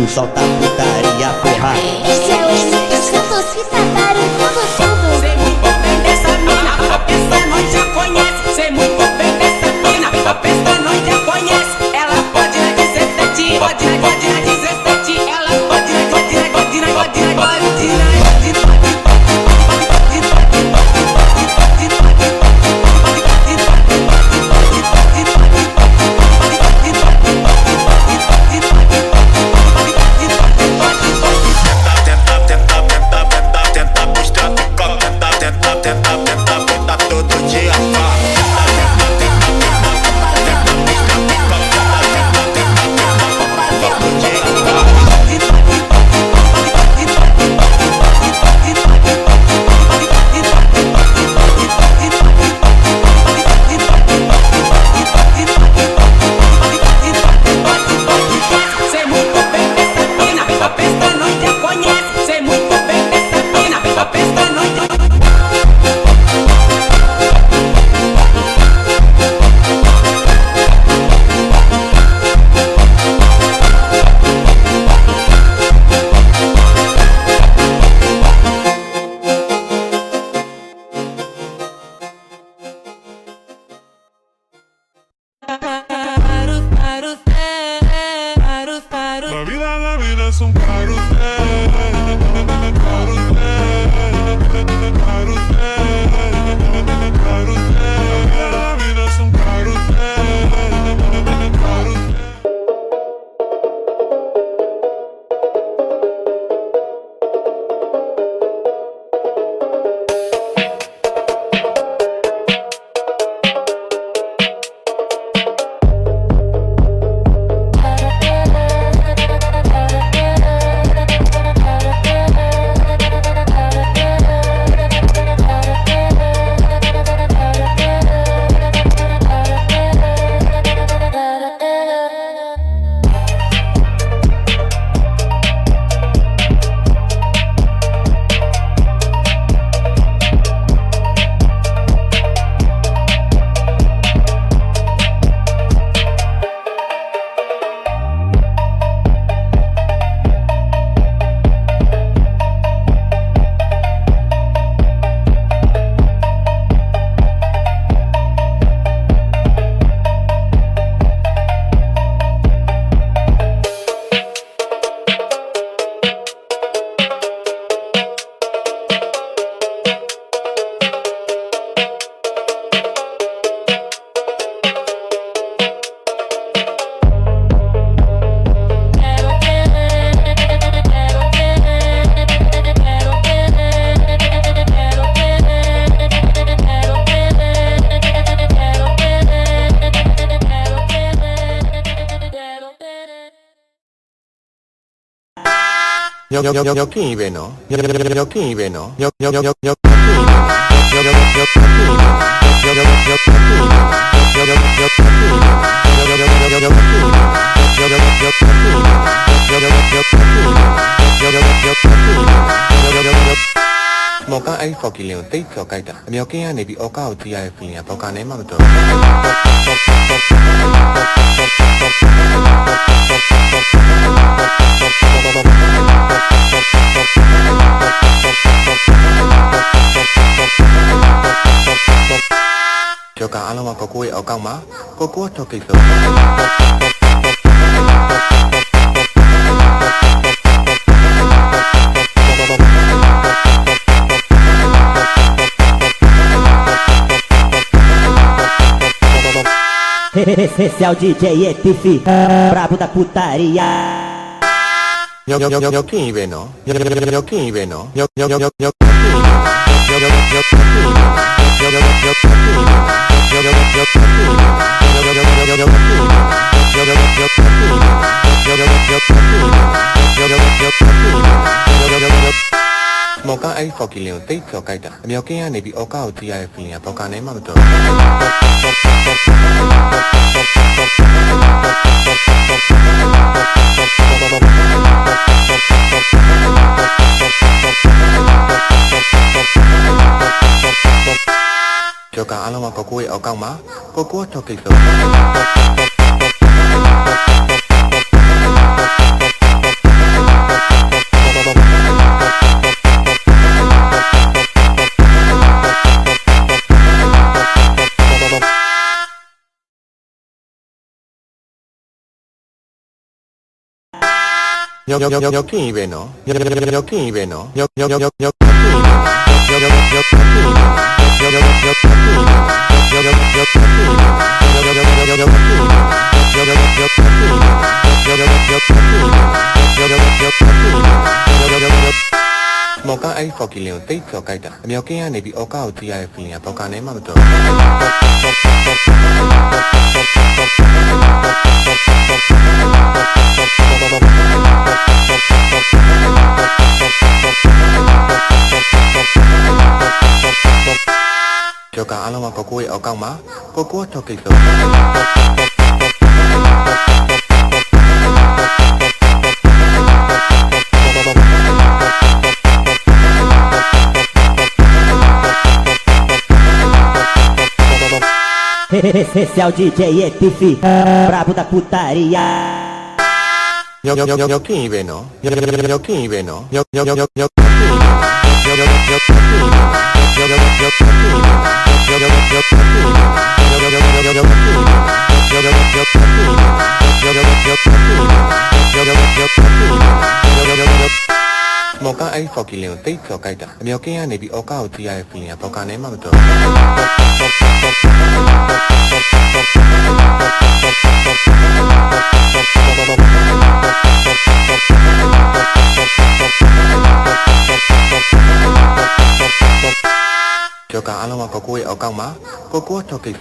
tu solta putaria, porra. Esse é o MC Santos que tá barulhando tudo. Sei muito bem dessa mina, a pista nós já conhece. Sei muito bem dessa mina, a pista nós já conhece. Ela pode na 17, pode na 17. Ela pode na ရောက်ခင်းပဲနော်ရောက်ခင်းပဲနော်ရောက်ခင်းပဲနော်ရောက်ခင်းပဲမော်ကအဲ့ဖော်ကီလင်ကိုတိတ်ဖြော်ကြိုက်တာအမြောက်ကင်းကနေပြီးအော်ကာကိုကြည့်ရတဲ့ feeling ကဘောက်ကနေမှမတော်ကျော်ကအားလုံးကကိုကိုရဲ့အောက်ကောက်မှာကိုကိုထောက်ကိစ္စEsse é o DJ ETF, brabo da putaria. ရောက်ခင်းပဲနော်ရောက်ခင်းပဲနော်ရောက်ခင်းပဲနော်ရောက်မော်ကအဲ့ဖော်ကီလင်ကိုတိတ်ဖြော်ကြိုက်တာအမြောက်ကင်းကနေပြီးအော်ကာကိုကြည့်ရတဲ့ feeling ကဘောက်ကနေမှမတော်ကျော်ကအားလုံးကကိုကိုရဲ့အောက်ကောက်မှာကိုကိုထောက်ကိစ္စ မြောက်ခင်ကြီးပဲနော်မြောက်ခင်ကြီးပဲနော်မြောက်ခင်ကြီးပဲနော်မြောက်ခင်ကြီးပဲနော်မြောက်ခင်ကြီးပဲနော်မော်ကအဲ့ဖော်ကီလင်ကိုတိတ်ကျော်ကြိုက်တာအမြောက်ကင်းကနေပြီးအော်ကာကိုကြည့်ရတဲ့ feeling ကဘောက်ကနေမှမတော်ကျော်ကအားလုံးကကိုကိုရဲ့အောက်ကောက်မှာကိုကိုထောက်ကိစ္စEsse é o DJ ETF, brabo da putaria. မြောက်ခင်ကြီးပဲနော်မြောက်ခင်ကြီးပဲနော်မြောက်ခင်ကြီးပဲနော်မြောက်ခင်ကြီးပဲနော်မော်ကအဲ့ဖော်ကီလင်ကိုတိတ်ကျော်ကြိုက်တာအမြောက်ကင်းကနေပြီးအော်ကာကိုကြည့်ရတဲ့ feeling ကဘောက်ကနေမှမတော်ကျော်ကအားလုံးကကိုကိုရဲ့အောက်ကောက်မှာကိုကိုထောက်ကိစ္စ